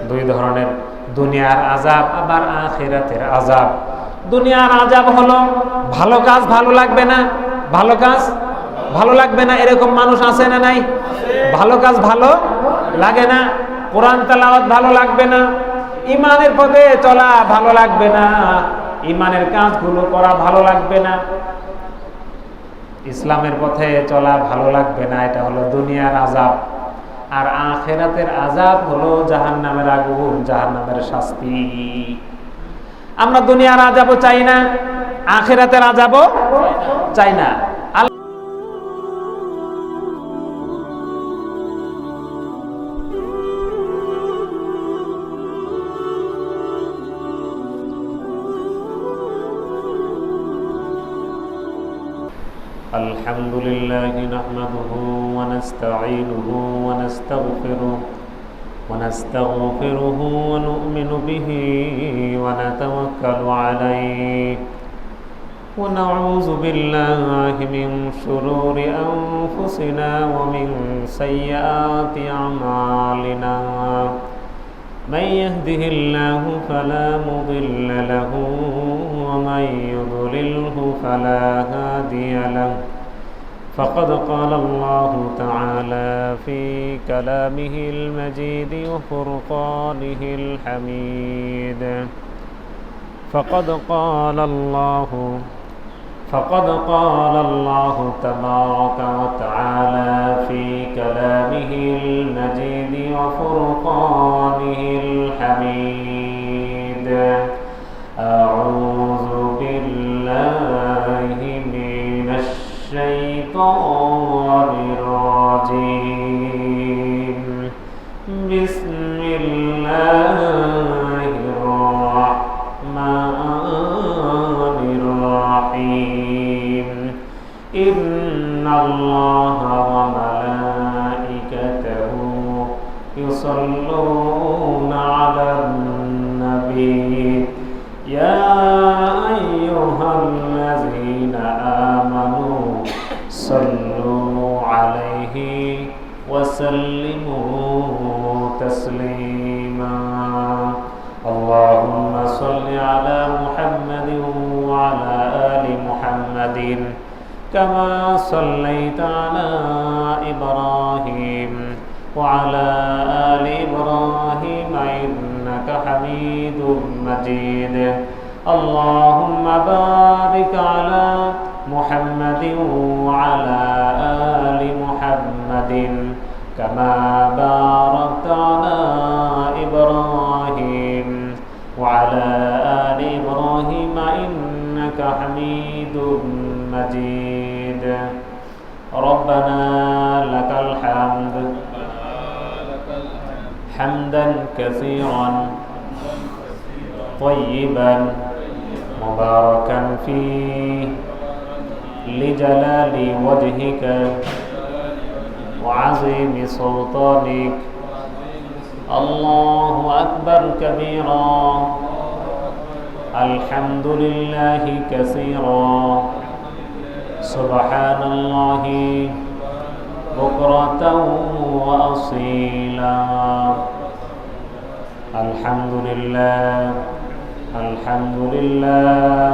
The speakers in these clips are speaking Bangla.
দুই ধরনের, দুনিয়ার আযাব আবার আখিরাতের আযাব। দুনিয়ার আযাব হলো ভালো কাজ ভালো লাগবে না, ভালো কাজ ভালো লাগবে না, এরকম মানুষ আছে না নাই? ভালো কাজ ভালো লাগে না, কোরআন তেলাওয়াত ভালো লাগবে না, ইমানের পথে চলা ভালো লাগবে না, ইমানের কাজগুলো করা ভালো লাগবে না, ইসলামের পথে চলা ভালো লাগবে না। এটা হলো দুনিয়ার আযাব। আর আখিরাতের আযাব হলো জাহান্নামের আগুন, জাহান্নামের শাস্তি। আমরা দুনিয়ার আযাবও চাই না, আখিরাতের আযাবও চাই না। الحمد لله نحمده ونستعينه ونستغفره ونؤمن به ونتوكل عليه ونعوذ بالله من شرور أنفسنا ومن سيئات أعمالنا من يهده الله فلا مضل له ومن يضلله فلا هادي له فقد قال الله تعالى في كلامه المجيد وفرقانه الحميد فقد قال الله تبارك وتعالى في كلامه المجيد وفرقانه الحميد أعوذ بالله من الشيطان الرجيم بسم الله الرحمن الرحيم إن الله وملائكته يصلون على النبي يا أيها الذين آمنوا صلوا عليه وسلموا تسليما اللهم صل على محمد وعلى آل محمد كما صليت على إبراهيم وعلى آل إبراهيم إنك حميد مجيد اللهم بارك على محمد وعلى آل محمد كما باركت على إبراهيم وعلى آل إبراهيم إنك حميد مجيد ربنا لك الحمد حمدا كثيرا طيبا مباركا فيه لجلال وجهك وعظيم سلطانك الله أكبر كبيرا الحمد لله كثيرا سبحان الله بكرة وأصيلا الحمد لله الحمد لله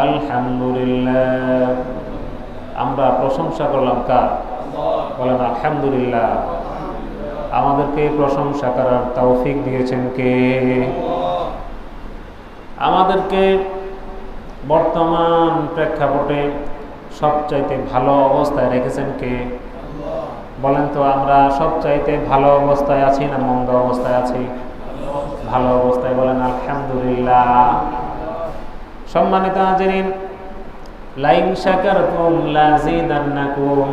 الحمد لله আমরা প্রশংসা করলাম কার? বলেন আলহামদুলিল্লাহ। আমাদেরকে প্রশংসা করার তৌফিক দিয়েছেন কে? আমাদেরকে বর্তমান প্রেক্ষাপটে সবচাইতে ভালো অবস্থায় রেখেছেন কে? বলেন তো, আমরা সবচাইতে ভালো অবস্থায় আছি না মন্দ অবস্থায় আছি? ভালো অবস্থায়। বলেন আলহামদুলিল্লাহ। সম্মানিত হাজিরিন, লাইন শাকারতুম লাযিদান্নাকুম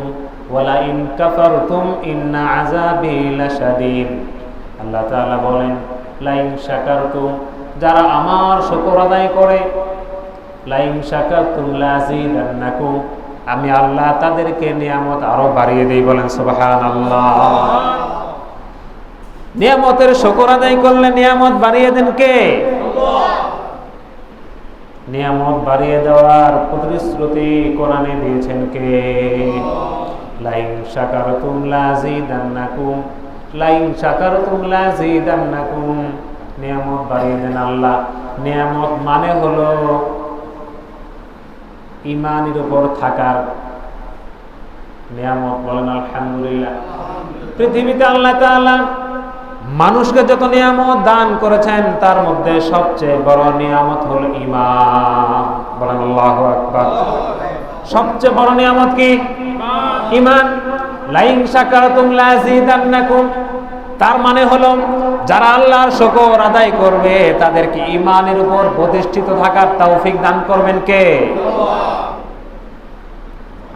ওয়া লাইন কাফারতুম ইন্না আযাবি লাশাদীদ। আল্লাহ তাআলা বলেন, লাইন শাকারতুম, যারা আমার শুকর আদায় করে, লাইন শাকারতুম লাযিদান্নাকুম, আমি আল্লাহ তাদেরকে নিয়ামত আরো বাড়িয়ে দেই। বলেন সুবহানাল্লাহ। নিয়ামতের শুকর আদায় করলে নিয়ামত বাড়িয়ে দেন কে? নিয়ামত বাড়িয়ে দেওয়ার প্রতিশ্রুতি কোরআনে দিয়েছেন কে? লাইন শাকারতুম লাযিদান্নাকুম, লাইন শাকারতুম লাযীদান্নাকুম, নিয়ামত বাড়িয়ে দেন আল্লাহ। নিয়ামত মানে হলো ঈমানের উপর থাকার নিয়ামত। বলেন আলহামদুলিল্লাহ। পৃথিবীতে আল্লাহ তাআলা মানুষকে যত নিয়ামত দান করেছেন তার মধ্যে সবচেয়ে বড় নিয়ামত হলো ঈমান। বলেন আল্লাহু আকবার। সবচেয়ে বড় নিয়ামত কি? ঈমান। লাইন শাকারতুম লাযীদান্নাকুম, তার মানে হলো যারা আল্লাহর শুকর আদায় করবে তাদেরকে ঈমানের উপর প্রতিষ্ঠিত থাকার তৌফিক দান করবেন কে?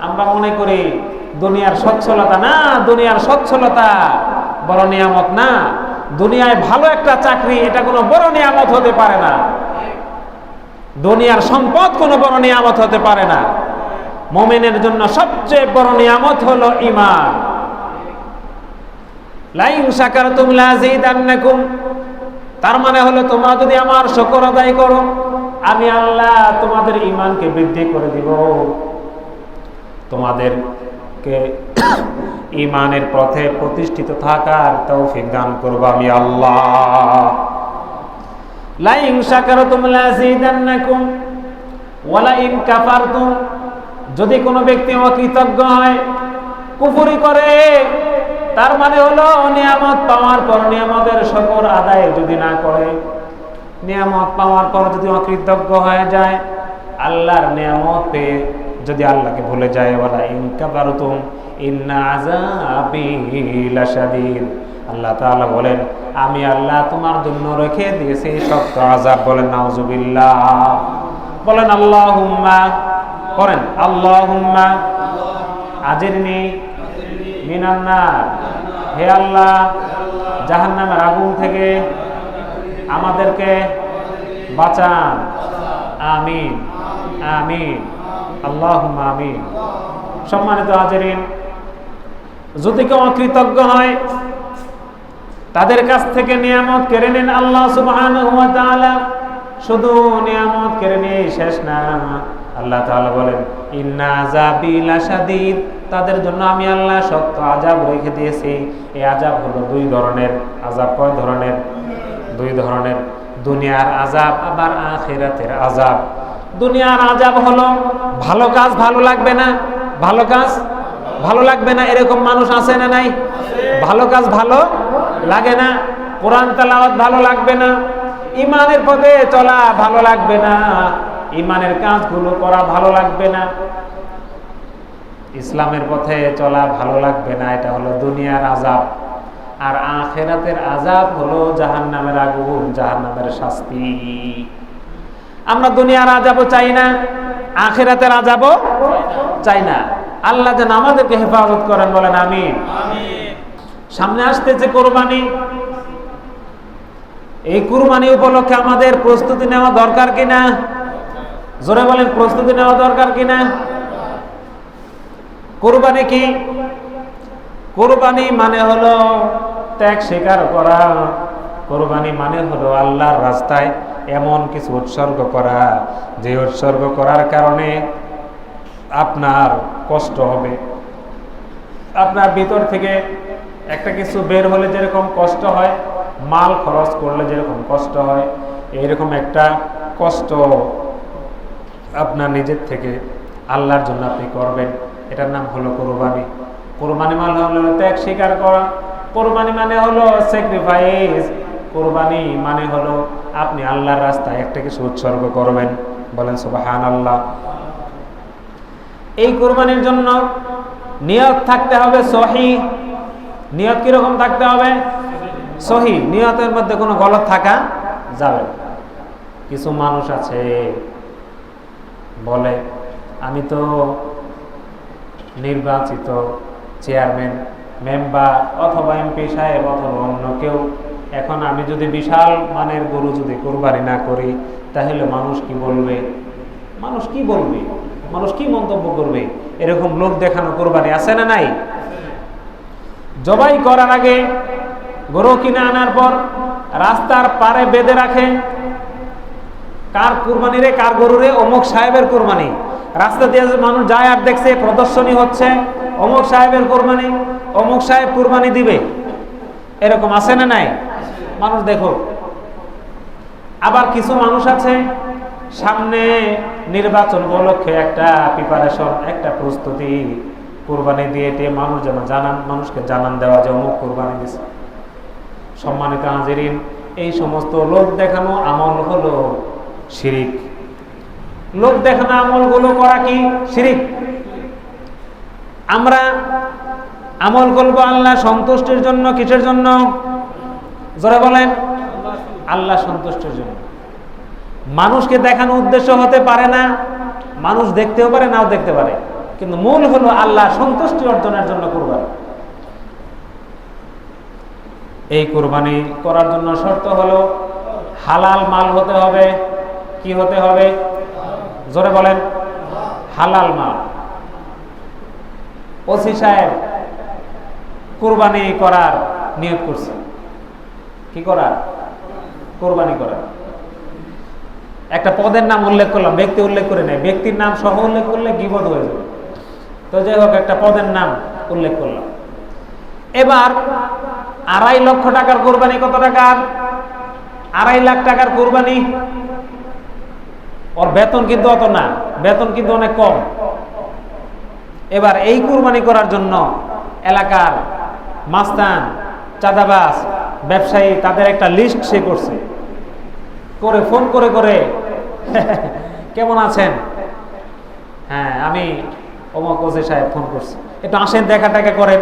আমরা মনে করি দুনিয়ার সচ্ছলতা না, দুনিয়ার সচ্ছলতা বড় নিয়ামত না। দুনিয়ায় ভালো একটা চাকরি এটা কোনো বড় নিয়ামত হতে পারে না। দুনিয়ার সম্পদ কোনো বড় নিয়ামত হতে পারে না। মুমিনের জন্য সবচেয়ে বড় নিয়ামত হলো ঈমান। লাইন শাকারতুম লাযীদান্নাকুম, তার মানে হলো তোমরা যদি আমার শুকর আদায় করো আমি আল্লাহ তোমাদের ঈমানকে বৃদ্ধি করে দিব, তোমাদেরকে ঈমানের পথে প্রতিষ্ঠিত থাকার তৌফিক দান করব আমি আল্লাহ। লাইন শাকারতুম লাযীদান্নাকুম ওয়া লাইন কাফারতুম, যদি কোনো ব্যক্তি অকৃতজ্ঞ হয়, কুফরি করে, তার মানে হলো নিয়ামত পাওয়ার পর নিয়ামতের শুকর আদায় যদি না করে, নিয়ামত পাওয়ার পর যদি অকৃতজ্ঞ হয়ে যায়, আল্লাহর নিয়ামত পেয়ে যদি আল্লাহকে ভুলে যায়, ওয়ালা ইন কাফারতুম ইন্না আযাবি লাশাদীদ, আল্লাহ তাআলা বলেন আমি আল্লাহ তোমার জন্য রেখে দিয়েছি শক্ত আযাব। বলেন নাউজুবিল্লাহ। বলেন আল্লাহুম্মা, করেন আল্লাহুম্মা আজিরনি মিনান নার, হে আল্লাহ জাহান্নামের আগুন থেকে আমাদেরকে বাঁচান। আমিন আমিন আল্লাহুম্মা আমিন। সম্মানিত হাজিরিন, যদি কেউ অকৃতজ্ঞ হয় তাদের কাছ থেকে নিয়ামত কেড়ে নেন আল্লাহ সুবহানাহু ওয়া তাআলা। শুধু নিয়ামত কেড়ে নিয়ে শেষ না, আল্লাহ তাআলা বলেন ইন্না আযাবি লাশাদীদ, তাদের জন্য আমি আল্লাহ শক্ত আযাব রেখে দিয়েছি। এই আযাব হলো দুই ধরনের। আযাব কয় ধরনের? দুই ধরনের। দুনিয়ার আযাব আবার আখিরাতের আযাব। দুনিয়ার আযাব হলো ভালো কাজ ভালো লাগবে না, ভালো কাজ ভালো লাগবে না, এরকম মানুষ আছে না নাই? ভালো কাজ ভালো লাগে না, কোরআন তেলাওয়াত ভালো লাগবে না, ঈমানের পথে চলা ভালো লাগবে না, ঈমানের কাজগুলো করা ভালো লাগবে না, ইসলামের পথে চলা ভালো লাগবে না। এটা হলো দুনিয়ার আযাব। আর আখিরাতের আযাব হলো জাহান্নামের আগুন, জাহান্নামের শাস্তি। আমরা দুনিয়ার আযাবও চাই না, আখিরাতের আযাবও চাই না। আল্লাহ যেন আমাদেরকে হেফাজত করেন। বলেন আমিন। সামনে আসতেছে কোরবানি। এই কুরবানি উপলক্ষে আমাদের প্রস্তুতি নেওয়া দরকার কিনা? জোরে বলেন, প্রস্তুতি নেওয়া দরকার কিনা? কুরবানি কি? কুরবানি মানে হলো ত্যাগ স্বীকার করা। কুরবানি মানে হলো আল্লাহর রাস্তায় এমন কিছু উৎসর্গ করা যে উৎসর্গ করার কারণে আপনার কষ্ট হবে। আপনার ভিতর থেকে একটা কিছু বের হলে যেরকম কষ্ট হয়, মাল খরচ করলে যেরকম কষ্ট হয়, এইরকম একটা কষ্ট আপনার নিজের থেকে আল্লাহর জন্য আপনি করবেন। এটার নাম হলো কোরবানি। কোরবানি মানে হলো ত্যাগ স্বীকার করা। কোরবানি মানে হলো স্যাক্রিফাইস। কোরবানি মানে হলো আপনি আল্লাহর রাস্তায় একটা কিছু উৎসর্গ করবেন। বলেন সুবহানাল্লাহ। এই কোরবানির জন্য নিয়ত থাকতে হবে সহিহ। নিয়ত কিরকম থাকতে হবে? সহিহ। নিয়তের মধ্যে কোনো গলত থাকা যাবে না। কিছু মানুষ আছে বলে আমি তো নির্বাচিত চেয়ারম্যান, মেম্বার অথবা এমপি সাহেব অথবা অন্য কেউ, এখন আমি যদি বিশাল মানের গরু যদি কোরবানি না করি তাহলে মানুষ কি বলবে? মানুষ কি বলবে? মানুষ কি মন্তব্য করবে? এরকম লোক দেখানো কোরবানি আছে না নাই? জবাই করার আগে গরু কিনে আনার পর রাস্তার পারে বেঁধে রাখে, কার কুরবানি রে, কার গরু রে? অমুক সাহেবের কুরবানি। রাস্তা দিয়ে মানুষ যায় আর দেখছে প্রদর্শনী হচ্ছে অমুক সাহেবের কুরবানি, অমুক সাহেব কুরবানি দিবে। এরকম আছে না নাই? মানুষ দেখো। আবার কিছু মানুষ আছে সামনে নির্বাচন উপলক্ষে একটা প্রিপারেশন, একটা প্রস্তুতি, কুরবানি দিয়ে মানুষ যেন মানুষকে জানান দেওয়া যে অমুক কুরবানি দিছে। সম্মানিত হাজিরিন, এই সমস্ত লোক দেখানো আমল হলো শিরিক। লোক দেখানো আমলগুলো করা কি শিরিক? আমরা আমল করবো আল্লাহ সন্তুষ্টির জন্য। কিসের জন্য? জোরে বলেন। আল্লাহ সন্তুষ্টির জন্য। মানুষকে দেখানোর উদ্দেশ্য হতে পারে না, মানুষ দেখতেও পারে নাও দেখতে পারে, কিন্তু মূল হলো আল্লাহ সন্তুষ্টি অর্জনের জন্য কুরবানি। এই কুরবানি করার জন্য শর্ত হলো হালাল মাল হতে হবে। কি হতে হবে? জোরে বলেন। হালাল মাল। ওসি সাহেব কুরবানি করার নিয়োগ করছে। কি করার? কুরবানি করার। একটা পদের নাম উল্লেখ করলাম, ব্যক্তি উল্লেখ করে নেই, ব্যক্তির নাম সহ উল্লেখ করলে গীবত হয়ে যাবে। তো যাই হোক, একটা পদের নাম উল্লেখ করলাম। এবার 2.5 লক্ষ টাকার কুরবানি। কত টাকার? 2.5 লাখ টাকার কুরবানি। ওর বেতন কিন্তু অত না, বেতন কিন্তু অনেক কম। এবার এই কুরবানি করার জন্য এলাকার মাস্তান, চাঁদাবাজ, ব্যবসায়ী তাদের একটা লিস্ট সে করছে, করে ফোন করে করে কেমন আছেন? হ্যাঁ, আমি অমুক ওসি সাহেব ফোন করছি, একটু আসেন, দেখা টাকা করেন,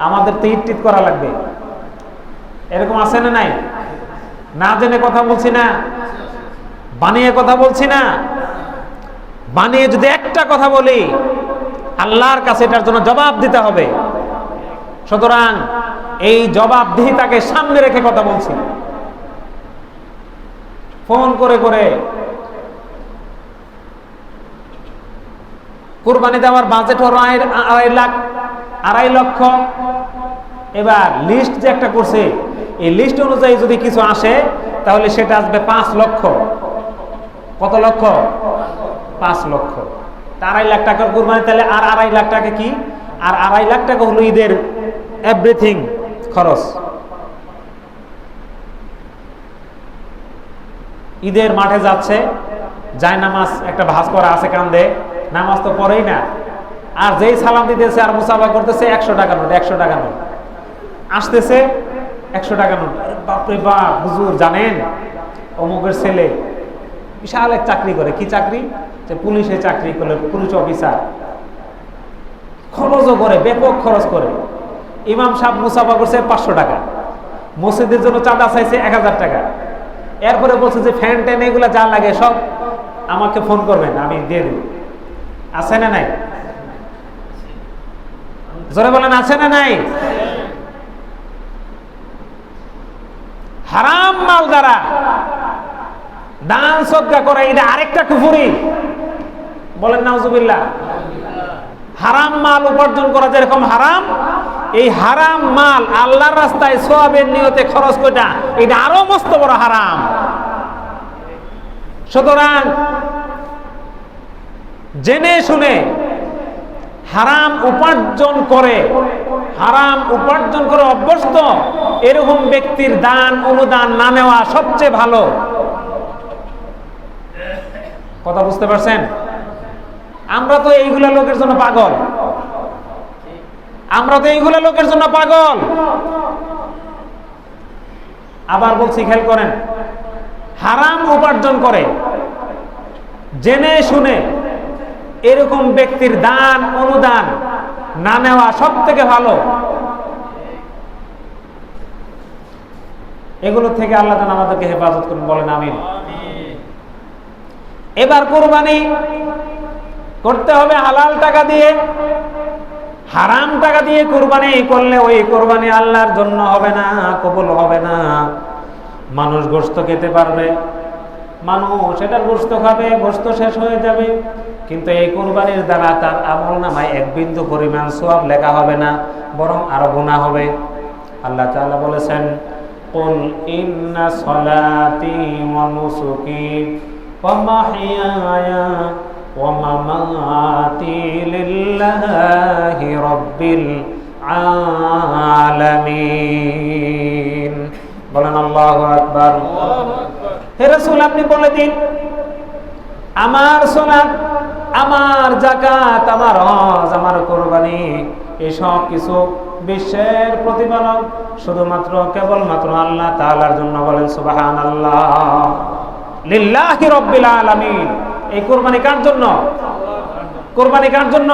আমাদের তো ইট করা লাগবে। এরকম আছে না নাই? না জেনে কথা বলছি না, বানিয়ে কথা বলছি না। বানিয়ে যদি একটা কথা বলি, আল্লাহর কাছে এটার জন্য জবাব দিতে হবে। সুতরাং এই জবাবদিহিতাকে সামনে রেখে কথা বলছি। ফোন করে করে কুরবানি দেওয়ার বাজেট হলো 2.5 লক্ষ। এবার লিস্ট যে একটা করছে, এই লিস্ট অনুযায়ী যদি কিছু আসে তাহলে সেটা আসবে 5 লক্ষ। কত লক্ষ? 5 লক্ষ। 2.5 লাখ টাকার কুরবানি, তাহলে আর 2.5 লাখ টাকা কি? আর 2.5 লাখ টাকা হলো ঈদের এভরিথিং খরচ। ঈদের মাঠে যাচ্ছে, যায় নামাজ একটা ভাঁজ করা আছে কান্দে, নামাজ তো পড়েই না, আর যেই সালাম দিতেছে আর মুসাফা করতেছে 100 টাকা নোট, 100 টাকা নোট আসতেছে, 100 টাকা নোট। বাপরে বাপ, হুজুর জানেন অমুকের ছেলে বিশাল এক চাকরি করে। কি চাকরি? যে পুলিশে চাকরি করে, পুলিশ অফিসার। খরচও করে, ব্যাপক খরচ করে। ইমাম সাহেব মুসাফা করছে 500 টাকা, মসজিদের জন্য চাঁদা চাইছে 1000 টাকা। এরপরে বলছে যে ফ্যান ট্যান এগুলা যা লাগে সব আমাকে ফোন করবেন, আমি দিয়ে দেব। আছে না নাই? জোরে বলেন, আছে না নাই? হারাম মাল দ্বারা দান সদকা করে, এটা আরেকটা কুফরি। বলেন নাউজুবিল্লাহ। হারাম মাল উপার্জন করা যেরকম হারাম, এই হারাম মাল আল্লাহর রাস্তায় সওয়াবের নিয়তে খরচ করা, এটা আরো মস্ত বড় হারাম। সুতরাং জেনে শুনে হারাম উপার্জন করে অভ্যস্ত এরকম ব্যক্তির দান অনুদান না নেওয়া সবচেয়ে ভালো। কথা বুঝতে পারছেন? আমরা তো এইগুলা লোকের জন্য পাগল, আবার বলছি, খেয়াল করেন, হারাম উপার্জন করে জেনে শুনে এরকম ব্যক্তির দান অনুদান না নেওয়া সব থেকে ভালো। এগুলো থেকে আল্লাহ যেন আমাদেরকে হেফাজত করুন, বলেন আমিন। এবার কুরবানি করতে হবে হালাল টাকা দিয়ে। হারাম টাকা দিয়ে কুরবানি করলে ওই কুরবানি আল্লাহর জন্য হবে না, কবুল হবে না। মানুষ গোশত খেতে পারবে, মানুষ এটার গোশত খাবে, গোশত শেষ হয়ে যাবে, কিন্তু এই কুরবানির দ্বারা তার আমলনামায় 1 বিন্দু পরিমাণ সওয়াব লেখা হবে না, বরং আরো গুনাহ হবে। আল্লাহ তাআলা বলেছেন, কুল ইন্না সলাতি ওয়া নুসুকি ওয়া মাহইয়ায়া ওয়া মামাতি লিল্লাহি রাব্বিল আলামিন। বলেন আল্লাহু আকবার। হে রাসূল, আপনি বলে দিন, আমার সালাত, আমার যাকাত, আমার হজ, আমার কুরবানি, এই সব কিছু বিশ্বের প্রতিপালক শুধুমাত্র কেবলমাত্র আল্লাহ তাআলার জন্য। বলেন সুবহানাল্লাহ। লিল্লাহি রাব্বিল আলামিন। এই কুরবানি কার জন্য? কুরবানি কার জন্য?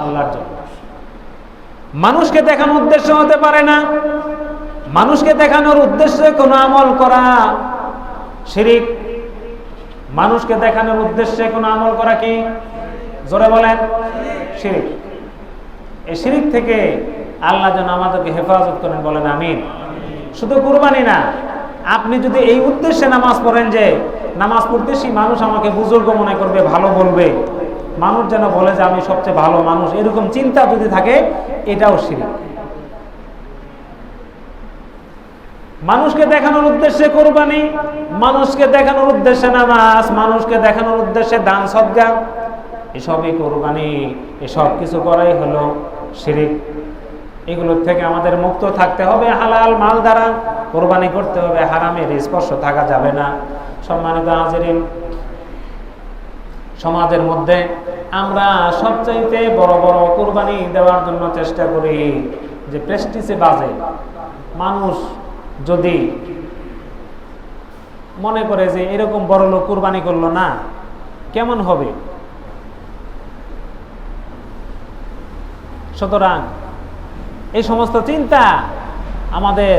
আল্লাহর জন্য। মানুষকে দেখানোর উদ্দেশ্য হতে পারে না। মানুষকে দেখানোর উদ্দেশ্যে কোনো আমল করা শিরক। মানুষকে দেখানোর উদ্দেশ্যে কোনো আমল করা কি? জোরে বলেন, শিরক। এই শিরক থেকে আল্লাহ যেন আমাদেরকে হেফাজত করেন, বলেন আমিন। শুধু কুরবানি না, আপনি যদি এই উদ্দেশ্যে নামাজ পড়েন যে নামাজ পড়তেছি মানুষ আমাকে বুজুর্গ মনে করবে, ভালো বলবে, মানুষ যেন বলে যে আমি সবচেয়ে ভালো মানুষ, এরকম চিন্তা যদি থাকে, এটাও শিরক। মানুষকে দেখানোর উদ্দেশ্যে কুরবানি, মানুষকে দেখানোর উদ্দেশ্যে নামাজ, মানুষকে দেখানোর উদ্দেশ্যে দান সদকা, এসবই কুরবানি। এসব কিছু করাই হলো শিরক। এগুলোর থেকে আমাদের মুক্ত থাকতে হবে। হালাল মাল দ্বারা কুরবানি করতে হবে, হারামের স্পর্শ থাকা যাবে না। সম্মানিত হাজিরিন, সমাজের মধ্যে আমরা সবচাইতে বড় বড় কুরবানি দেওয়ার জন্য চেষ্টা করি যে প্রেস্টিজে বাজে। মানুষ যদি মনে করে যে এরকম বড় লোক কুরবানি করলো না, কেমন হবে? সুতরাং এই সমস্ত চিন্তা আমাদের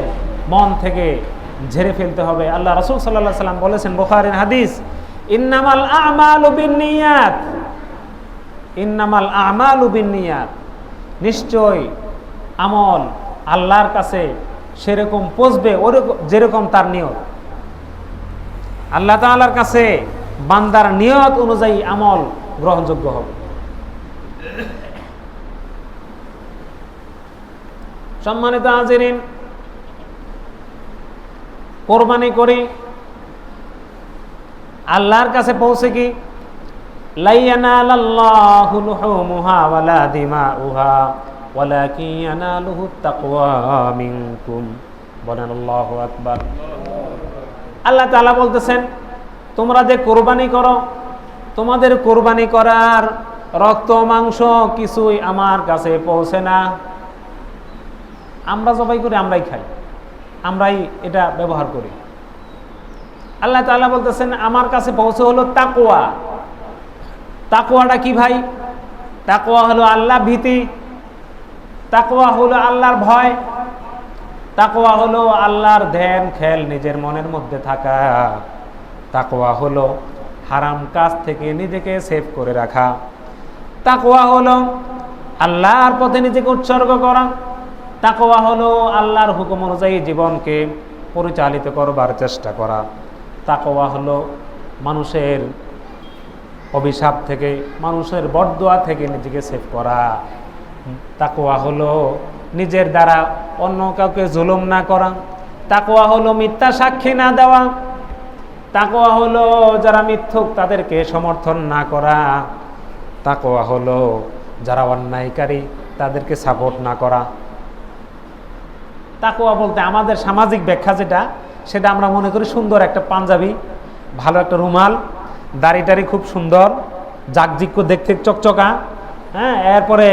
মন থেকে ঝেড়ে ফেলতে হবে। আল্লাহ রাসূল সাল্লাল্লাহু আলাইহি সাল্লাম বলেছেন, বুখারীর হাদিস, ইন্নামাল আ'মালু বিন্নিয়াত, ইন্নামাল আ'মালু বিন্নিয়াত। নিশ্চয় আমল আল্লাহর কাছে সেরকম পৌঁছবে যেরকম তার নিয়ত। আল্লাহ তাআলার কাছে বান্দার নিয়ত অনুযায়ী আমল গ্রহণযোগ্য হবে। সম্মানিত হাজিরিন, কোরবানি করি আল্লাহর কাছে পৌঁছে কি? লা ইয়ানালাল্লাহু লুহুমুহা ওয়ালা দিমাউহা ওয়ালাকিন ইয়ানালুহু তাকওয়া মিনকুম। বলেন আল্লাহু আকবার। আল্লাহ তাআলা বলতেছেন, তোমরা যে কোরবানি করো, তোমাদের কোরবানি করার রক্ত মাংস কিছুই আমার কাছে পৌঁছে না। আমরা জবাই করি, আমরাই খাই, আমরাই এটা ব্যবহার করি। আল্লাহ তাআলা বলতেছেন, আমার কাছে পৌঁছে হলো তাকওয়া। তাকওয়াটা কি ভাই? তাকওয়া হলো আল্লাহ ভীতি, তাকওয়া হলো আল্লাহর ভয়, তাকওয়া হলো আল্লাহর ধ্যান খেয়াল নিজের মনের মধ্যে থাকা, তাকওয়া হলো হারাম কাজ থেকে নিজেকে সেভ করে রাখা, তাকওয়া হলো আল্লাহর পথে নিজেকে উৎসর্গ করা, তাকওয়া হলো আল্লাহর হুকুম অনুযায়ী জীবনকে পরিচালিত করবার চেষ্টা করা, তাকওয়া হলো মানুষের অভিশাপ থেকে, মানুষের বদদোয়া থেকে নিজেকে সেভ করা, তাকওয়া হলো নিজের দ্বারা অন্য কাউকে জুলুম না করা, তাকওয়া হলো মিথ্যা সাক্ষী না দেওয়া, তাকওয়া হলো যারা মিথ্যুক তাদেরকে সমর্থন না করা, তাকওয়া হলো যারা অন্যায়কারী তাদেরকে সাপোর্ট না করা। তাকওয়া বলতে আমাদের সামাজিক ব্যাখ্যা যেটা, সেটা আমরা মনে করি সুন্দর একটা পাঞ্জাবি, ভালো একটা রুমাল, দাড়িটারি খুব সুন্দর, জাকজিক্য দেখতে চকচকা, হ্যাঁ, এরপরে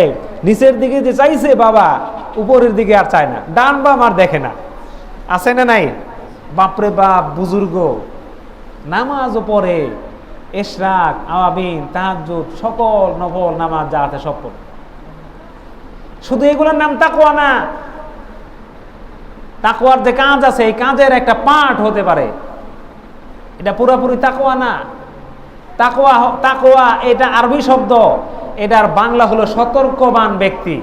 নিচের দিকে যে চাইছে বাবা, উপরের দিকে আর চায় না, ডান বাম আর দেখে না, আছে না নাই? বাপরে বাপ, বুজুর্গ নামাজও পড়ে, ইশরাক, আওয়াবিন, তাহাজ্জুদ, সকল নফল নামাজ যা আছে সব পড়ে। শুধু এগুলোর নাম তাকওয়া না, তাকওয়ার যে কাজ আছে এই কাজের একটা পার্ট হতে পারে, এটা পুরোপুরি তাকওয়া না। তাকওয়া, তাকওয়া এটা আরবি শব্দ, এটার বাংলা হলো সতর্কবান ব্যক্তি।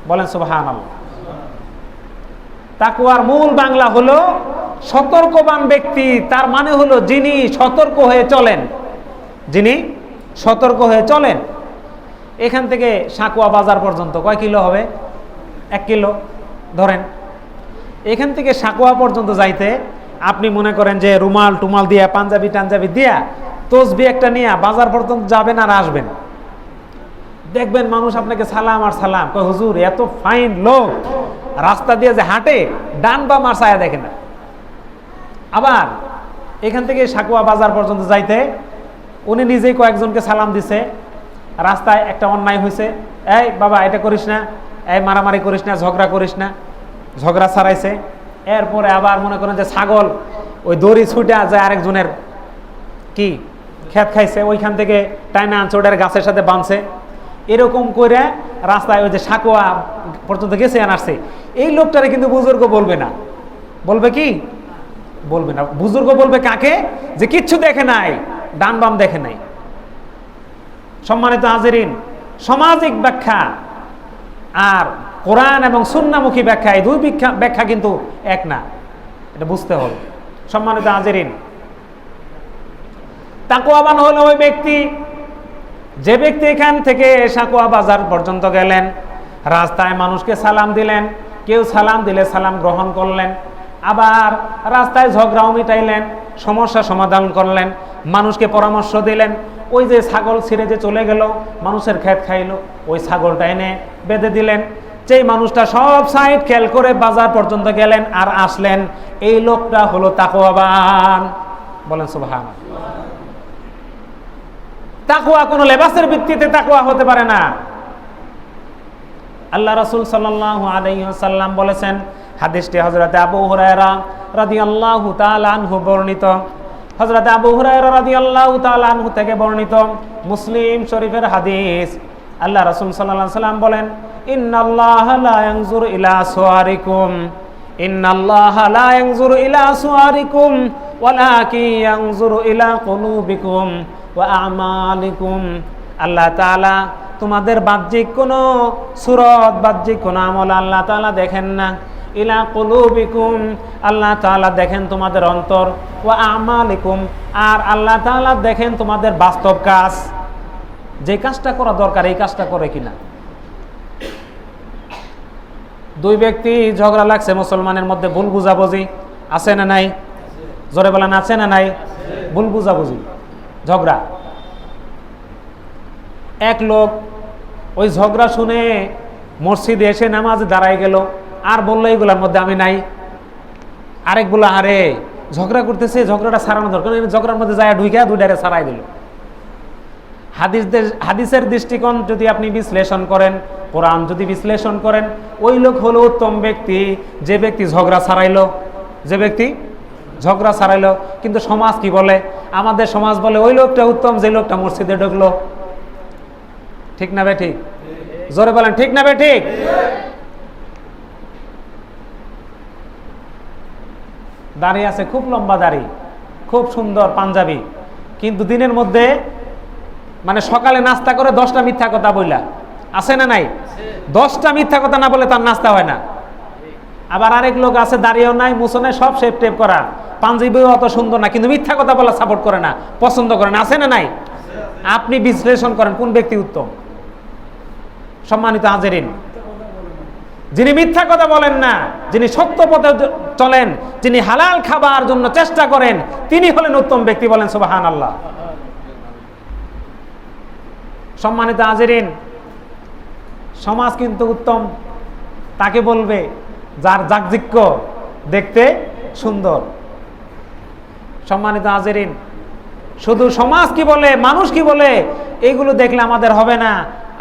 বলেন সুবহানাল্লাহ। তাকওয়ার মূল বাংলা হলো সতর্কবান ব্যক্তি, তার মানে হলো যিনি সতর্ক হয়ে চলেন, যিনি সতর্ক হয়ে চলেন। এখান থেকে সাকুয়া বাজার পর্যন্ত কয় কিলো হবে? 1 কিলো ধরেন। এখান থেকে সাকুয়া পর্যন্ত যাইতে আপনি মনে করেন যে রুমাল টুমাল দিয়া, পাঞ্জাবি টাঞ্জাবি দিয়া, তসবি একটা নিয়ে বাজার পর্যন্ত যাবেন আর আসবেন, দেখবেন মানুষ আপনাকে সালাম আর সালাম, কয় হুজুর এত ফাইন লোক, রাস্তা দিয়ে যে হাঁটে ডান বা মার ছায়া দেখে না, আবার এখান থেকে সাকুয়া বাজার পর্যন্ত যাইতে উনি নিজেই কয়েকজনকে সালাম দিছে। রাস্তায় একটা অন্যায় হয়েছে, এই বাবা এটা করিস না, এই মারামারি করিস না, ঝগড়া করিস না, ঝগড়া ছাড়াইছে। এরপরে আবার মনে করেন যে ছাগল ওই দড়ি ছুটে যায় আরেকজনের কি খেত খাইছে, ওইখান থেকে টাইনা আনছে, ওটার গাছের সাথে বাঁধছে। এরকম করে রাস্তায় ওই যে সাকুয়া পর্যন্ত গেছে আসছে। এই লোকটারে কিন্তু বুজুর্গ বলবে না। বলবে কি? বলবে না। বুজুর্গ বলবে কাকে? যে কিচ্ছু দেখে নাই, ডান বাম দেখে নাই। সম্মানিত হাজিরিন, সামাজিক ব্যাখ্যা আর কোরআন এবং সুন্নামুখী ব্যাখ্যা, এই দুই ব্যাখ্যা কিন্তু এক না, এটা বুঝতে হবে। সম্মানিত হাজিরিন, তাকওয়াবান হলো ওই ব্যক্তি, যে ব্যক্তি এখান থেকে সাকুয়া বাজার পর্যন্ত গেলেন, রাস্তায় মানুষকে সালাম দিলেন, কেউ সালাম দিলে সালাম গ্রহণ করলেন, আবার রাস্তায় ঝগড়াও মিটাইলেন, সমস্যা সমাধান করলেন, মানুষকে পরামর্শ দিলেন। ওই যে ছাগল ছিঁড়ে যে চলে গেল, মানুষের খেত খাইলো, ওই ছাগলটা এনে বেঁধে দিলেন। যেই মানুষটা সব সাইড খেয়াল করে বাজার পর্যন্ত গেলেন আর আসলেন, এই লোকটা হলো তাকওয়াবান। বলেন সুবহানাল্লাহ। তাকওয়া কোনো লেবাসের ভিত্তিতে তাকওয়া হতে পারে না। আল্লাহ রাসূল সাল্লাল্লাহু আলাইহি ওয়াসাল্লাম বলেছেন, হাদিসটি হযরত আবু হুরায়রা রাদিয়াল্লাহু তাআলা আনহু বর্ণিত। হযরত আবু হুরায়রা রাদিয়াল্লাহু তাআলা আনহু থেকে বর্ণিত, মুসলিম শরীফের হাদিস। আল্লাহ রাসূল সাল্লাল্লাহু আলাইহি ওয়াসাল্লাম বলেন, ইন্নাল্লাহা লা ইয়ানজুরু ইলা সুওয়ারিকুম, ইন্নাল্লাহা লা ইয়ানজুরু ইলা সুওয়ারিকুম ওয়ালাকিন ইয়ানজুরু ইলা কুলুবিকুম ওয়া আমালিকুম। আল্লাহ তাআলা তোমাদের বাহ্যিক কোনো সূরত, বাহ্যিক কোনো আমল আল্লাহ তাআলা দেখেন না। ইলা কুলুবিকুম, আল্লাহ তাআলা দেখেন তোমাদের অন্তর। ওয়া আমালিকুম, আর আল্লাহ তাআলা দেখেন তোমাদের বাস্তব কাজ, যে কাজটা করা দরকার এই কাজটা করে কিনা। দুই ব্যক্তি ঝগড়া লাগছে, মুসলমানের মধ্যে ভুল বুঝাবুঝি আছে না নাই? জোরে বলেন, আছে না নাই? ভুল বুঝাবুঝি, ঝগড়া। এক লোক ওই ঝগড়া শুনে মসজিদে এসে নামাজে দাঁড়ায় গেল, আর বললো এইগুলার মধ্যে আমি নাই। আরেক বললো, আরে ঝগড়া করতেছে, ঝগড়াটা সারানো দরকার, ঝগড়ার মধ্যে যায় ঢুইকা দুইটারে সারাই দিল। হাদিসের দৃষ্টিকোণ যদি আপনি বিশ্লেষণ করেন, কোরআন যদি বিশ্লেষণ করেন, ওই লোক হলো উত্তম ব্যক্তি, যে ব্যক্তি ঝগড়া ছাড়াইলো, যে ব্যক্তি ঝগড়া ছাড়াইলো। কিন্তু সমাজ কি বলে? আমাদের সমাজ বলে ওই লোকটা উত্তম, যে লোকটা মসজিদে ঢুকলো। ঠিক না বে ঠিক? জোরে বলেন, ঠিক না বে ঠিক? দাড়ি আছে, খুব লম্বা দাড়ি, খুব সুন্দর পাঞ্জাবি, কিন্তু দিনের মধ্যে মানে সকালে নাস্তা করে 10টা মিথ্যা কথা বইলা, আছে না নাই? 10টা মিথ্যা কথা না বলে তার নাস্তা হয় না। আবার আরেক লোক আছে, দাড়িও নাই, মুছো নাই, সব শেপ টেপ করা, পাঞ্জাবিও অত সুন্দর না, কিন্তু মিথ্যা কথা বলা সাপোর্ট করে না, পছন্দ করে না, আছে না নাই? আপনি বিশ্লেষণ করেন কোন ব্যক্তি উত্তম। সম্মানিত হাজিরিন, যিনি মিথ্যা কথা বলেন না, যিনি সত্য পথে চলেন, যিনি হালাল খাবার জন্য চেষ্টা করেন, তিনি হলেন উত্তম ব্যক্তি। বলেন সুবহানাল্লাহ। সম্মানিত হাজিরিন, সমাজ কিন্তু উত্তম তাকে বলবে যার জাকজিক্য দেখতে সুন্দর। সম্মানিত হাজিরিন, শুধু সমাজ কি বলে, মানুষ কি বলে, এইগুলো দেখলে আমাদের হবে না।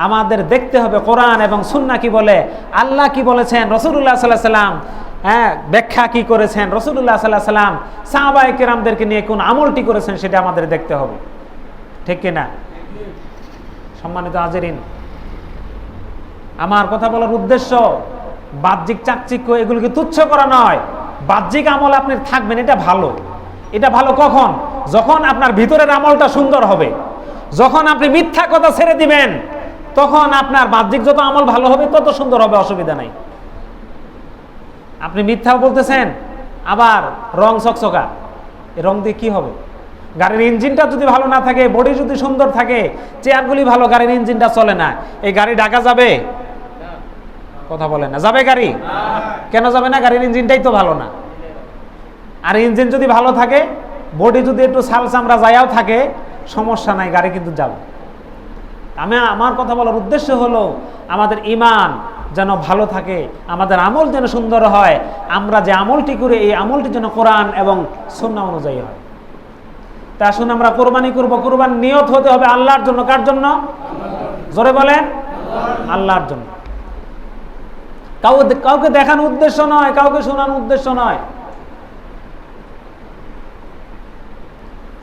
আমাদের দেখতে হবে কোরআন এবং সুন্নাহ কি বলে, আল্লাহ কি বলেছেন, রাসূলুল্লাহ সাল্লাল্লাহু আলাইহি সাল্লাম ব্যাখ্যা কি করেছেন, রাসূলুল্লাহ সাল্লাল্লাহু আলাইহি সাল্লাম সাহাবায়ে কেরামদেরকে নিয়ে কোন আমলটি করেছেন, সেটা আমাদের দেখতে হবে। ঠিক কিনা? সম্মানিত হাজিরিন, আমার কথা বলার উদ্দেশ্য বাহ্যিক চাকচিক্য এগুলোকে তুচ্ছ করা নয়। বাহ্যিক আমল আপনি থাকবেন, এটা ভালো। এটা ভালো কখন? যখন আপনার ভিতরের আমলটা সুন্দর হবে। যখন আপনি মিথ্যা কথা ছেড়ে দিবেন, তখন আপনার বাহ্যিক যত আমল ভালো হবে তত সুন্দর হবে, অসুবিধা নাই। আপনি মিথ্যাও বলতেছেন, আবার রং চকচকা, এই রং দিয়ে কি হবে? গাড়ির ইঞ্জিনটা যদি ভালো না থাকে, বডি যদি সুন্দর থাকে, চেয়ারগুলি ভালো, গাড়ির ইঞ্জিনটা চলে না, এই গাড়ি ঢাকা যাবে? কথা বলে না, যাবে গাড়ি? কেন যাবে না? গাড়ির ইঞ্জিনটাই তো ভালো না। আর ইঞ্জিন যদি ভালো থাকে, বডি যদি একটু ছাল চামড়া যায়াও থাকে, সমস্যা নাই, গাড়ি কিন্তু যাবে। আমার কথা বলার উদ্দেশ্য হলো আমাদের ঈমান যেন ভালো থাকে, আমাদের আমল যেন সুন্দর হয়, আমরা যে আমলটি করি এই আমলটি যেন কোরআন এবং সুন্নাহ অনুযায়ী হয়। তা আসুন আমরা কোরবানি করব, কোরবান নিয়ত হতে হবে আল্লাহর জন্য। কার জন্য? জোরে বলেন, আল্লাহর জন্য। কাউকে দেখানোর উদ্দেশ্য নয়, কাউকে শোনানোর উদ্দেশ্য নয়।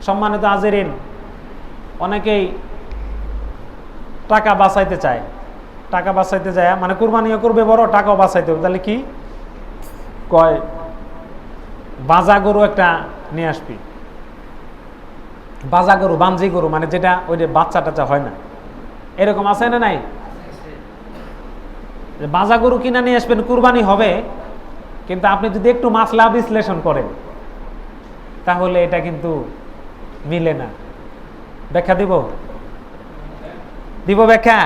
সম্মানিত হাজিরিন, অনেকেই টাকা বাঁচাইতে চায়, টাকা বাঁচাইতে যায় মানে কুরবানিও করবে বড়, টাকাও বাঁচাইতে হবে। তাহলে কি কয়, বাজা গরু একটা নিয়ে আসবি, বাজা গরু, বাঞ্জি গরু, মানে যেটা ওই যে বাচ্চা টাচ্চা হয় না, এরকম আছে না নাই? বাজা গরু কিনা নিয়ে আসবেন, কুরবানি হবে, কিন্তু আপনি যদি একটু মাসলা বিশ্লেষণ করেন তাহলে এটা কিন্তু মিলে না। ব্যাখ্যা দিব ব্যাখ্যা,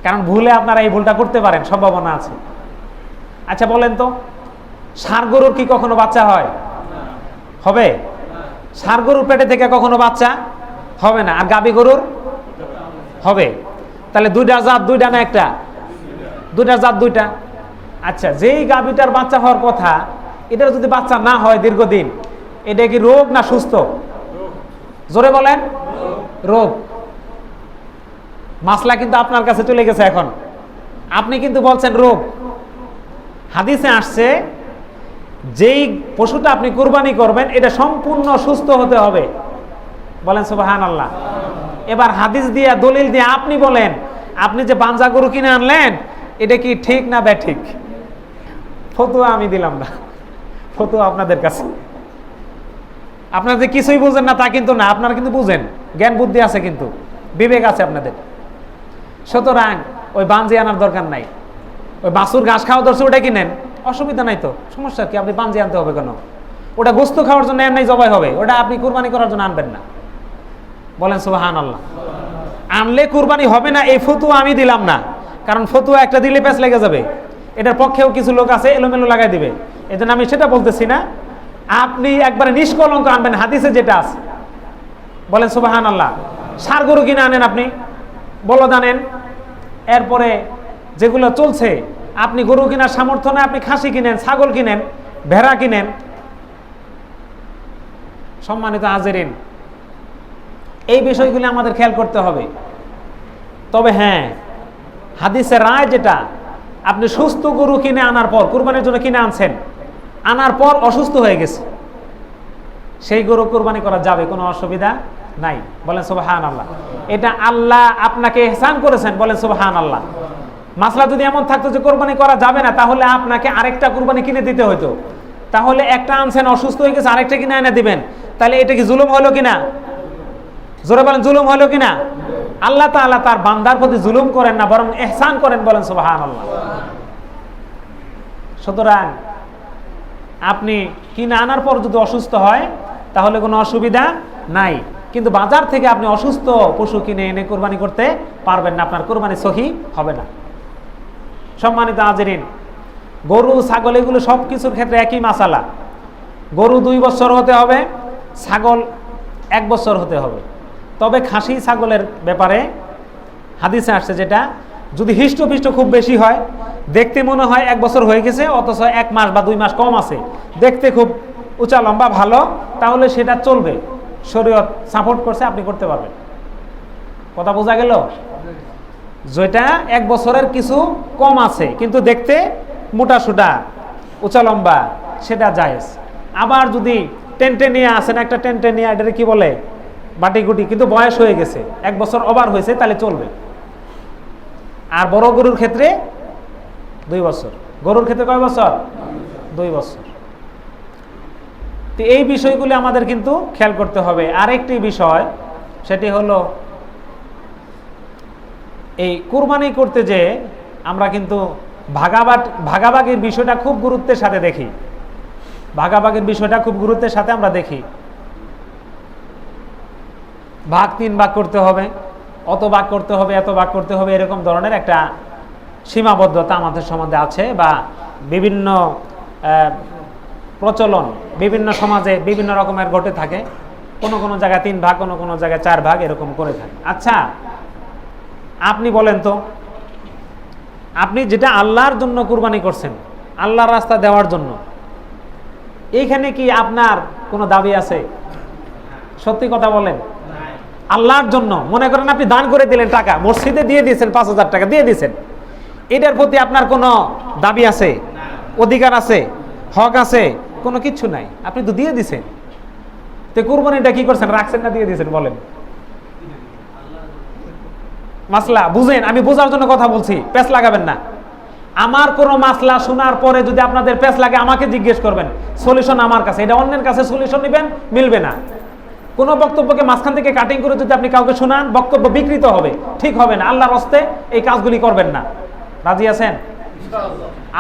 কারণ ভুলে আপনারা এই ভুলটা করতে পারেন, সম্ভাবনা আছে। আচ্ছা বলেন তো, ষাঁড় গরুর কি কখনো বাচ্চা হয়? হবে? ষাঁড় গরুর পেটে থেকে কখনো বাচ্চা হবে না। আর গাভী গরুর হবে। তাহলে দুইটা জাত, দুইটা না একটা? দুইটা জাত, দুইটা। আচ্ছা, যেই গাভীটার বাচ্চা হওয়ার কথা, এটার যদি বাচ্চা না হয় দীর্ঘদিন, এটা কি রোগ না সুস্থ? জোরে বলেন, রোগ। মাসলা কিন্তু আপনার কাছে চলে গেছে এখন, আপনি কিন্তু বলছেন রোগ। হাদিসে আসছে যেই পশুটা আপনি কুরবানি করবেন এটা সম্পূর্ণ সুস্থ হতে হবে। বলেন সুবহানাল্লাহ। এবার হাদিস দিয়ে, দলিল দিয়ে আপনি বলেন, আপনি যে বাঞ্জা গরু কিনে আনলেন এটা কি ঠিক না ব্যাঠিক? ফতোয়া আমি দিলাম না, ফতোয়া আপনাদের কাছে। আপনারা যে কিছুই বুঝেন না তা কিন্তু না, আপনারা কিন্তু বুঝেন, জ্ঞান বুদ্ধি আছে, কিন্তু বিবেক আছে আপনাদের। সুতরাং ওই বাঞ্জি আনার দরকার নাই। ওই বাছুর ঘাস খাওয়া দরকার, ওটা কিনেন, অসুবিধা নাই তো, সমস্যা কি? আপনি বাঞ্জি আনতে হবে কেন? ওটা গোস্ত খাওয়ার জন্য এমনি জবাই হবে, ওটা আপনি কুরবানি করার জন্য আনবেন না। বলেন সুবহানাল্লাহ। আনলে কুরবানি হবে না এই ফতোয়া আমি দিলাম না, কারণ ফতোয়া একটা দিলে প্যাঁচ লেগে যাবে। এটার পক্ষেও কিছু লোক আছে এলোমেলো লাগাই দিবে, এই জন্য আমি সেটা বলতেছি না। আপনি একবারে নিষ্কলঙ্ক আনবেন, হাদিসে যেটা আছে। বলেন সুবহানাল্লাহ। ষাঁড় গরু কিনে আনেন, আপনি বলদ আনেন, এরপরে যেগুলো চলছে, আপনি গরু কেনার সামর্থ্য নেই, আপনি খাসি কিনেন, ছাগল কিনেন, ভেড়া কিনেন। সম্মানিত হাজিরিন, এই বিষয়গুলি আমাদের খেয়াল করতে হবে। তবে হ্যাঁ, হাদিসের রায় যেটা, আপনি সুস্থ গরু কিনে আনার পর, কুরবানির জন্য কিনে আনছেন, আনার পর অসুস্থ হয়ে গেছে, সেই গরু কুরবানি করা যাবে, কোনো অসুবিধা নাই। বলেন সুবহানাল্লাহ। এটা আল্লাহ আপনাকে ইহসান করেছেন। বলেন সুবহানাল্লাহ। মাসলা যদি এমন থাকতো যে কুরবানি করা যাবে না, তাহলে আপনাকে আরেকটা কুরবানি কিনে দিতে হতো। তাহলে একটা আনছেন, অসুস্থ হয়ে গেছে, আরেকটা কিনে এনে দিবেন, তাহলে এটা কি জুলুম হলো কিনা? জোরে বলেন, জুলুম হলো কিনা? আল্লাহ তাআলা তার বান্দার প্রতি জুলুম করেন না, বরং ইহসান করেন। বলেন সুবহানাল্লাহ। সুতরাং আপনি কিনে আনার পর যদি অসুস্থ হয় তাহলে কোনো অসুবিধা নাই, কিন্তু বাজার থেকে আপনি অসুস্থ পশু কিনে এনে কুরবানি করতে পারবেন না, আপনার কুরবানি সহি হবে না। সম্মানিত হাজিরিন, গরু ছাগল এগুলো সব কিছুর ক্ষেত্রে একই মাসালা। গরু 2 বছর হতে হবে, ছাগল 1 বছর হতে হবে। তবে খাসি ছাগলের ব্যাপারে হাদিসে আসছে যেটা, যদি হিষ্টপিষ্ট খুব বেশি হয়, দেখতে মনে হয় 1 বছর হয়ে গেছে, অথচ 1 মাস বা 2 মাস কম আছে, দেখতে খুব উঁচা লম্বা ভালো, তাহলে সেটা চলবে, শরীয়ত সাপোর্ট করছে, আপনি করতে পারবেন। কথা বোঝা গেল? যেটা 1 বছরের কিছু কম আছে কিন্তু দেখতে মোটা সোটা উঁচা লম্বা, সেটা জায়েজ। আবার যদি টেনটেনিয়া আছে না, একটা টেনটেনিয়া, এটা কি বলে, বাটিগুটি, কিন্তু বয়স হয়ে গেছে, 1 বছর ওভার হয়েছে, তাহলে চলবে। আর বড় গরুর ক্ষেত্রে 2 বছর। গরুর ক্ষেত্রে কয় বছর? 2 বছর। তো এই বিষয়গুলি আমাদের কিন্তু খেয়াল করতে হবে। আরেকটি বিষয়, সেটি হলো এই কুরবানি করতে যে আমরা কিন্তু ভাগাভাগির বিষয়টা খুব গুরুত্বের সাথে দেখি। ভাগাভাগির বিষয়টা খুব গুরুত্বের সাথে আমরা দেখি। ভাগ 3 ভাগ করতে হবে, অত ভাগ করতে হবে, এত ভাগ করতে হবে, এরকম ধরনের একটা সীমাবদ্ধতা আমাদের সমাজে আছে, বা বিভিন্ন প্রচলন বিভিন্ন সমাজে বিভিন্ন রকমের ঘটে থাকে। কোনো কোনো জায়গায় 3 ভাগ, কোনো কোনো জায়গায় 4 ভাগ, এরকম করে থাকে। আচ্ছা, আপনি বলেন তো, আপনি যেটা আল্লাহর জন্য কুরবানি করছেন, আল্লাহর রাস্তা দেওয়ার জন্য, এইখানে কি আপনার কোনো দাবি আছে? সত্যি কথা বলেন। আল্লাহর জন্য মনে করেন আপনি দান করে দিলেন, টাকা মসজিদে দিয়ে দিয়েছেন, 5,000 টাকা দিয়ে দিয়েছেন, এটার প্রতি আপনার কোনো দাবি আছে, অধিকার আছে, হক আছে? কোনো কিছু নাই, আপনি তো দিয়ে দিছেন। তো কুরবানিটা কি করছেন? রাখছেন না দিয়ে দিয়েছেন? বলেন। মাসলা বুঝেন, আমি বোঝার জন্য কথা বলছি, পেঁচ লাগাবেন না। আমার কোনো মাসলা শোনার পরে যদি আপনাদের পেঁচ লাগে আমাকে জিজ্ঞেস করবেন, সলিউশন আমার কাছে। এটা অন্যের কাছে সলিউশন নেবেন, মিলবে না। কোনো বক্তব্যকে মাঝখান থেকে কাটিং করে যদি আপনি কাউকে শোনান, বক্তব্য বিকৃত হবে, ঠিক হবে না। আল্লাহর হস্তে এই কাজগুলি করবেন না। রাজি আছেন?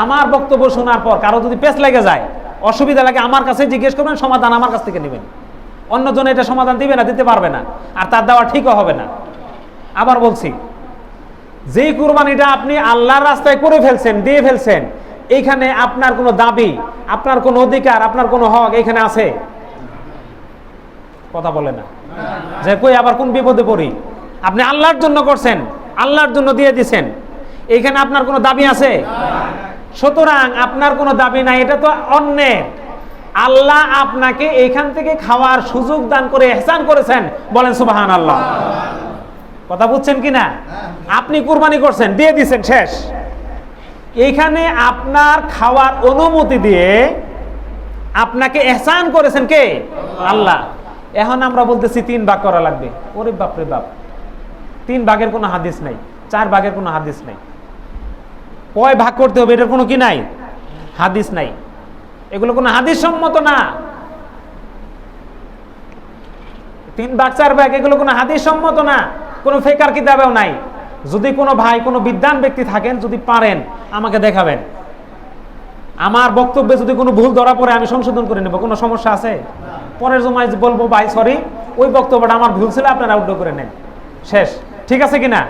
আমার বক্তব্য শোনার পর কারো যদি পেঁচ লেগে যায়, অসুবিধা লাগে, আমার কাছে জিজ্ঞেস করবেন, সমাধান আমার কাছ থেকে নেবেন। অন্যজন এটা সমাধান দিবে না, দিতে পারবে না, আর তার দেওয়া ঠিকও হবে না। আবার বলছি, যেই কুরবানিটা আপনি আল্লাহর রাস্তায় করে ফেলছেন, দিয়ে ফেলছেন, এইখানে আপনার কোনো দাবি, আপনার কোনো অধিকার, আপনার কোনো হক এইখানে আছে? কথা বলে না যে কই আবার কোন বিপদে পড়ি। আপনি আল্লাহর জন্য করছেন, আল্লাহর জন্য দিয়ে দিছেন, এইখানে আপনার কোনো দাবি আছে? সুতরাং আপনার কোনো দাবি নাই, এটা তো অন্যের। আল্লাহ আপনাকে এইখান থেকে খাওয়ার সুযোগ দান করে ইহসান করেছেন, বলেন সুবহানাল্লাহ। কথা বুঝছেন কিনা? আপনি কুরবানি করছেন, দিয়ে দিছেন, শেষ। এইখানে আপনার খাওয়ার অনুমতি দিয়ে আপনাকে ইহসান করেছেন কে? আল্লাহ। এখন আমরা বলতেছি 3 ভাগ করা লাগবে। ওরে বাপ রে বাপ, 3 ভাগের কোনো হাদিস নাই, 4 ভাগের কোনো হাদিস নাই। কয় ভাগ করতে হবে এটার কোনো কি নাই, হাদিস নাই। এগুলো কোনো হাদিস সম্মত না। 3 ভাগ 4 ভাগ এগুলো কোনো হাদিস সম্মত না, কোনো ফিকর কিতাবেও নাই। যদি কোনো ভাই, কোনো বিদ্বান ব্যক্তি থাকেন, যদি পারেন আমাকে দেখাবেন। আমার বক্তব্যে যদি কোনো ভুল ধরা পড়ে আমি সংশোধন করে নেব, কোনো সমস্যা আছে? পরের জমায় বলবো ভাই সরি, ওই বক্তব্যটা আমার ভুল ছিল, আপনারা আউট করে নেন, শেষ। ঠিক আছে কিনা?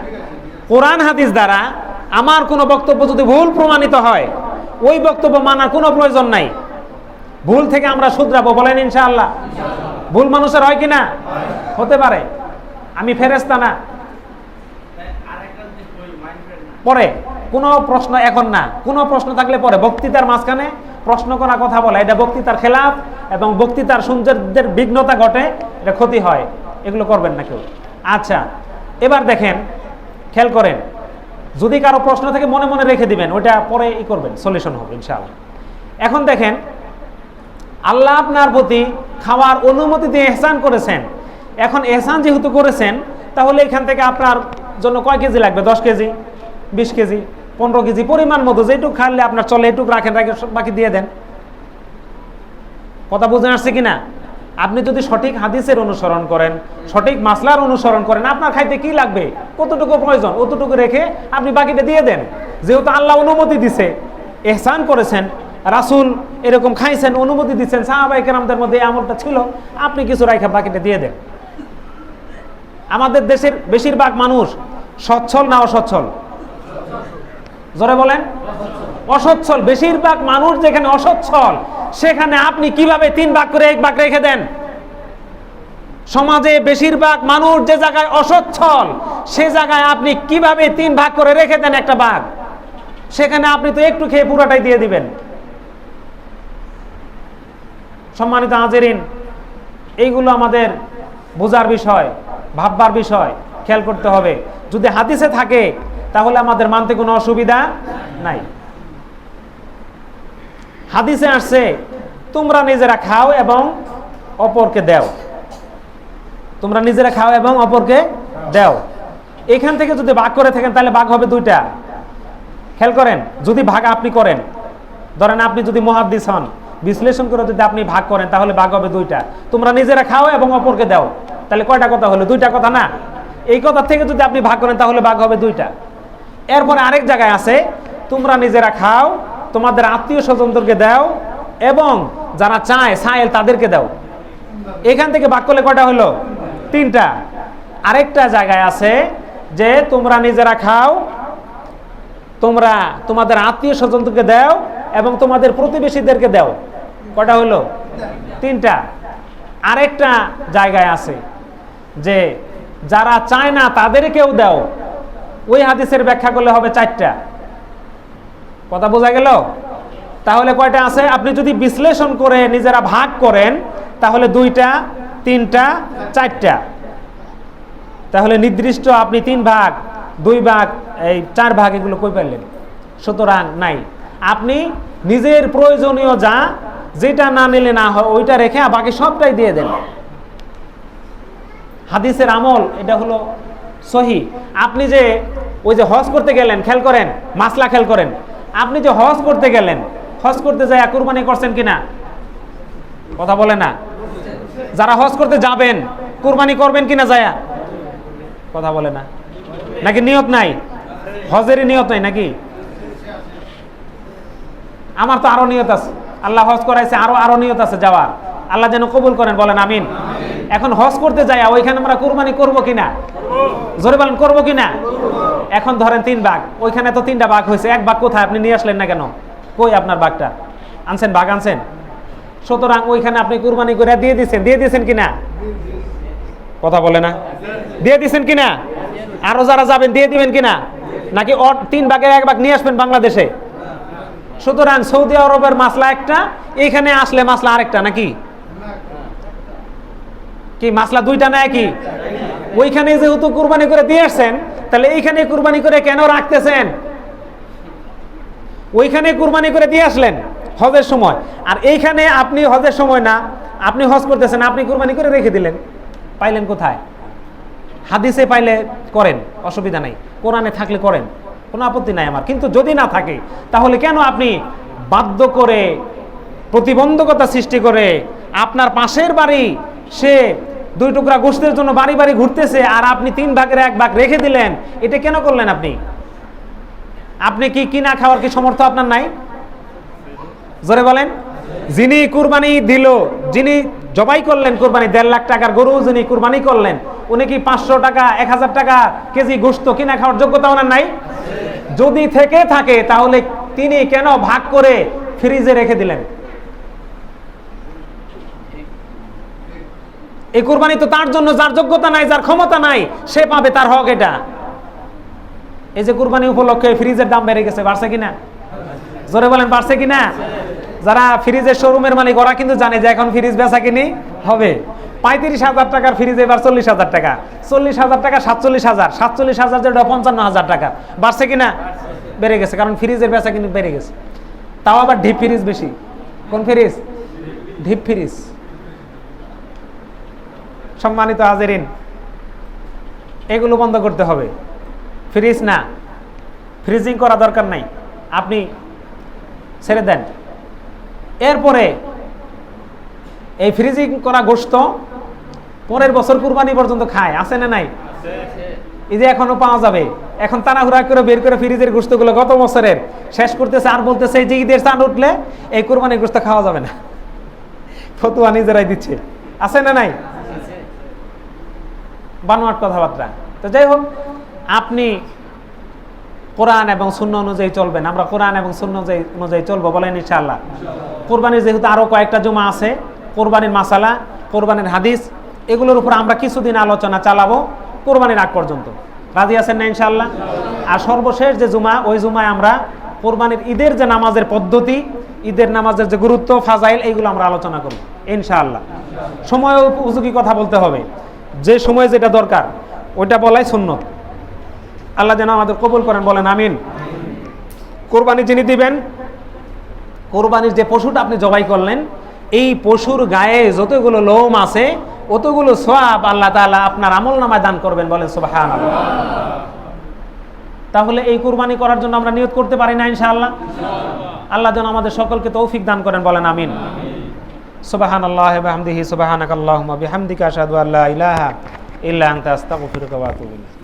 কোরআন হাদিস দ্বারা আমার কোনো বক্তব্য যদি ভুল প্রমাণিত হয়, ওই বক্তব্য মানার কোনো প্রয়োজন নাই। ভুল থেকে আমরা শুধরাবো, বলেন ইনশাআল্লাহ। ভুল মানুষের হয় কিনা? হতে পারে, আমি ফেরেশতা না। পরে কোনো প্রশ্ন, এখন না, কোনো প্রশ্ন থাকলে পরে, বক্তৃতার মাঝখানে প্রশ্ন করা, কথা বলা, এটা বক্তৃতার খেলাফ এবং বক্তৃতার সৌন্দর্যের বিঘ্নতা ঘটে, এটা ক্ষতি হয়, এগুলো করবেন না কেউ। আচ্ছা, এবার দেখেন, খেয়াল করেন, যদি কারো প্রশ্ন থেকে মনে মনে রেখে দিবেন, ওটা পরে করবেন, সলিউশন হবে ইনশাআল্লাহ। এখন দেখেন, আল্লাহ আপনার প্রতি খাওয়ার অনুমতি দিয়ে ইহসান করেছেন। এখন ইহসান যেহেতু করেছেন, তাহলে এখান থেকে আপনার জন্য কয় কেজি লাগবে? 10 কেজি, 20 কেজি, 15 কেজি, পরিমাণ মতো যেটুকু খাইলে আপনার চলে এটুকু রাখেন, বাকি দিয়ে দেন। কথা বুঝে আসছে কিনা? আপনি যদি সঠিক হাদিসের অনুসরণ করেন, সঠিক মাসলার অনুসরণ করেন, আপনার খাইতে কি লাগবে, কতটুকু প্রয়োজন, অতটুকু রেখে আপনি বাকিটা দিয়ে দেন। যেহেতু আল্লাহ অনুমতি দিছে, ইহসান করেছেন, রাসূল এরকম খাইছেন, অনুমতি দিচ্ছেন, সাহাবায়ে কেরামদের মধ্যে এই আমলটা ছিল, আপনি কিছু রাখা বাকিটা দিয়ে দেন। আমাদের দেশের বেশিরভাগ মানুষ সচ্ছল না অসচ্ছল? জোরে বলেন। অসচ্ছল। বেশিরভাগ মানুষ যেখানে অসচ্ছল, সেখানে আপনি কিভাবে 3 ভাগ করে 1 ভাগ রেখে দেন? সমাজে বেশিরভাগ মানুষ যে জায়গায় অসচ্ছল, সে জায়গায় আপনি কিভাবে 3 ভাগ করে রেখে দেন একটা ভাগ? সেখানে আপনি তো একটু খেয়ে পুরাটাই দিয়ে দিবেন। সম্মানিত হাজিরিন, এইগুলো আমাদের বোঝার বিষয়, ভাববার বিষয়, খেয়াল করতে হবে। যদি হাদিসে থাকে তাহলে আমাদের মানতে কোনো অসুবিধা নাই। হাদিসে আসছে, তোমরা নিজেরা খাও এবং অপরকে দাও। তোমরা নিজেরা খাও এবং অপরকে দাও। এখান থেকে যদি ভাগ করে থাকেন তাহলে ভাগ হবে 2টা। খেয়াল করেন, যদি ভাগ আপনি করেন, ধরেন আপনি যদি মুহাদ্দিস হন, বিশ্লেষণ করে যদি আপনি ভাগ করেন তাহলে ভাগ হবে 2টা। তোমরা নিজেরা খাও এবং অপরকে দাও, তাহলে কয়টা কথা হলো? 2টা কথা না? এই কথা থেকে যদি আপনি ভাগ করেন তাহলে ভাগ হবে 2টা। এরপরে আরেক জায়গায় আছে, তোমরা নিজেরা খাও, তোমাদের আত্মীয় স্বজনদেরকে দাও এবং যারা চায় সায়েল তাদেরকে দাও। এখান থেকে ভাগ করলে কয়টা হলো? 3টা। আরেকটা জায়গায় আছে যে তোমরা নিজেরা খাও, তোমরা তোমাদের আত্মীয় স্বজনদেরকে দাও এবং তোমাদের প্রতিবেশীদেরকে দাও। কয়টা হলো? 3টা। আরেকটা জায়গায় আছে যে যারা চায় না তাদেরকেও দাও। ওই হাদিসের ব্যাখ্যা করলে হবে 4টা। কথা বোঝা গেল? তাহলে কয়টা আছে? আপনি যদি বিশ্লেষণ করে নিজেরা ভাগ করেন তাহলে 2টা, 3টা, 4টা। তাহলে নির্দিষ্ট আপনি 3 ভাগ, 2 ভাগ, এই 4 ভাগ এগুলো কই পাইলেন? সুতরাং নাই। আপনি নিজের প্রয়োজনীয় যেটা না নিলে না হয় ওইটা রেখে বাকি সবটাই দিয়ে দেন। হাদিসের আমল এটা হলো সহি। আপনি যে ওই যে হজ করতে গেলেন, খেয়াল করেন, মাসলা খেয়াল করেন, আপনি যে হজ করতে গেলেন, হজ করতে যায় কুরবানি করছেন কিনা? কথা বলে না। যারা হজ করতে যাবেন কুরবানি করবেন কিনা যায়া? কথা বলে না। নাকি নিয়ত নাই? হজেরই নিয়ত নাই নাকি? আমার তো আরো নিয়ত আছে, আল্লাহ হজ করাইছে, আরো নিয়ত আছে যাওয়ার। আল্লাহ যেন কবুল করেন, বলেন আমিন। এখন হজ করতে যাই ওইখানে আমরা কুরবানি করব কিনা? জোরে বলেন, করব কিনা? এখন ধরেন 3 ভাগ, ওইখানে তো 3টা ভাগ হয়েছে, 1 ভাগ কোথায়? আপনি নিয়ে আসলেন না কেন? কই আপনার ভাগটা? আনছেন, ভাগ আনছেন। সুতরাং ওইখানে আপনি কুরবানি করে দিয়ে দিয়েছেন কিনা? কথা বলে না। দিয়ে দিয়েছেন কিনা? আরো যারা যাবেন দিয়ে দিবেন কিনা? নাকি 3 ভাগের 1 ভাগ নিয়ে আসবেন বাংলাদেশে? সুতরাং সৌদি আরবের মাসলা একটা, এইখানে আসলে মাসলা আরেকটা নাকি? কি মাসলা 2টা না কি? ওইখানে যেহেতু কুরবানি করে দিয়ে আসছেন, তাহলে এইখানে কুরবানি করে কেন রাখতেছেন? ওইখানে কুরবানি করে দিয়ে আসলেন হজের সময়, আর এইখানে আপনি হজের সময় না, আপনি হজ করতেছেন, আপনি কুরবানি করে রেখে দিলেন। পাইলেন কোথায়? হাদিসে পাইলে করেন, অসুবিধা নাই। কোরআনে থাকলে করেন, কোনো আপত্তি নাই আমার। কিন্তু যদি না থাকে তাহলে কেন আপনি বাধ্য করে, প্রতিবন্ধকতা সৃষ্টি করে, আপনার পাশের বাড়ি সে 2 টুকরা গোশতের জন্য বাড়ি বাড়ি ঘুরতেছে, আর আপনি 3 ভাগের 1 ভাগ রেখে দিলেন? এটা কেন করলেন আপনি? আপনি কি কিনা খাওয়ার কি সমর্থ আপনার নাই? জোরে বলেন। যিনি কুরবানি দিল, যিনি জবাই করলেন কুরবানি, 1.5 লাখ টাকার গরু যিনি কুরবানি করলেন, উনি কি 500 টাকা 1000 টাকা কেজি গোশত কিনা খাওয়ার যোগ্যতা ওনার নাই? যদি থেকে থাকে তাহলে তিনি কেন ভাগ করে ফ্রিজে রেখে দিলেন? এই কুরবানি তো তার জন্য যার যোগ্যতা নাই, যার ক্ষমতা নাই, সে পাবে, তার হক এটা। এই যে কুরবানি উপলক্ষে ফ্রিজের দাম বেড়ে গেছে, বাড়ছে কিনা? জোরে বলেন, বাড়ছে কিনা? যারা ফ্রিজের শোরুমের মালিক ওরা কিন্তু জানে যে এখন ফ্রিজ বেচা কিনি হবে। 35,000 টাকার ফ্রিজ এবার 40,000 টাকা, 40,000 টাকা 47,000, 47,000 যেটা 55,000 টাকা। বাড়ছে কিনা? বেড়ে গেছে, কারণ ফ্রিজের বেচা কিনি বেড়ে গেছে। তাও আবার ডিপ ফ্রিজ বেশি। কোন ফ্রিজ? Deep fridge. সম্মানিত হাজিরিন, এগুলো বন্ধ করতে হবে। ফ্রিজ না, ফ্রিজিং করা দরকার নাই, আপনি ছেড়ে দেন। এরপরে এই ফ্রিজিং করা গোশত পরের বছর কুরবানি পর্যন্ত খায়, আছে না নাই? এই যে এখনো পাওয়া যাবে। এখন তাড়াহুড়া করে বের করে ফ্রিজের গোশতগুলো গত বছরের শেষ করতেছে, আর বলতেছে এই যে ঈদের চাঁদ উঠলে এই কুরবানির গোশত খাওয়া যাবে না। ফতুয়া নিজেরাই দিচ্ছে, আছে না নাই? বানোয়াট কথাবার্তা। তো যাই হোক, আপনি কোরআন এবং সুন্নাহ অনুযায়ী চলবেন। আমরা কোরআন এবং সুন্নাহ অনুযায়ী চলবো, বলেন ইনশাআল্লাহ। কোরবানির যেহেতু আরো কয়েকটা জুমা আছে, কোরবানির মাসালা, কোরবানির হাদিস, এগুলোর উপর আমরা কিছুদিন আলোচনা চালাবো কোরবানির আগ পর্যন্ত। রাজি আছেন না ইনশাআল্লাহ? আর সর্বশেষ যে জুমা, ওই জুমায় আমরা কোরবানির ঈদের যে নামাজের পদ্ধতি, ঈদের নামাজের যে গুরুত্ব, ফাজাইল, এইগুলো আমরা আলোচনা করব ইনশাআল্লাহ। সময় উপযোগী কথা বলতে হবে, যে সময় যেটা দরকার ওইটা বলাই সুন্নত। আল্লাহ যেন আমাদের কবুল করেন, বলেন আমিন। কোরবানি যিনি দিবেন, কোরবানির যে পশুটা আপনি জবাই করলেন, এই পশুর গায়ে যতগুলো লোম আছে অতগুলো সওয়াব আল্লাহ তাআলা আপনার আমলনামায় দান করবেন, বলেন সুবহানাল্লাহ। তাহলে এই কুরবানি করার জন্য আমরা নিয়ত করতে পারি না ইনশাআল্লাহ? আল্লাহ যেন আমাদের সকলকে তৌফিক দান করেন, বলেন আমিন। সুবহানাল্লাহি ওয়া বিহামদিহি, সুবহানাকাল্লাহুম্মা বিহামদিকা, আশহাদু আল্লা ইলাহা ইল্লা আনতা, আস্তাগফিরুকা ওয়া আতুবু ইলাইক।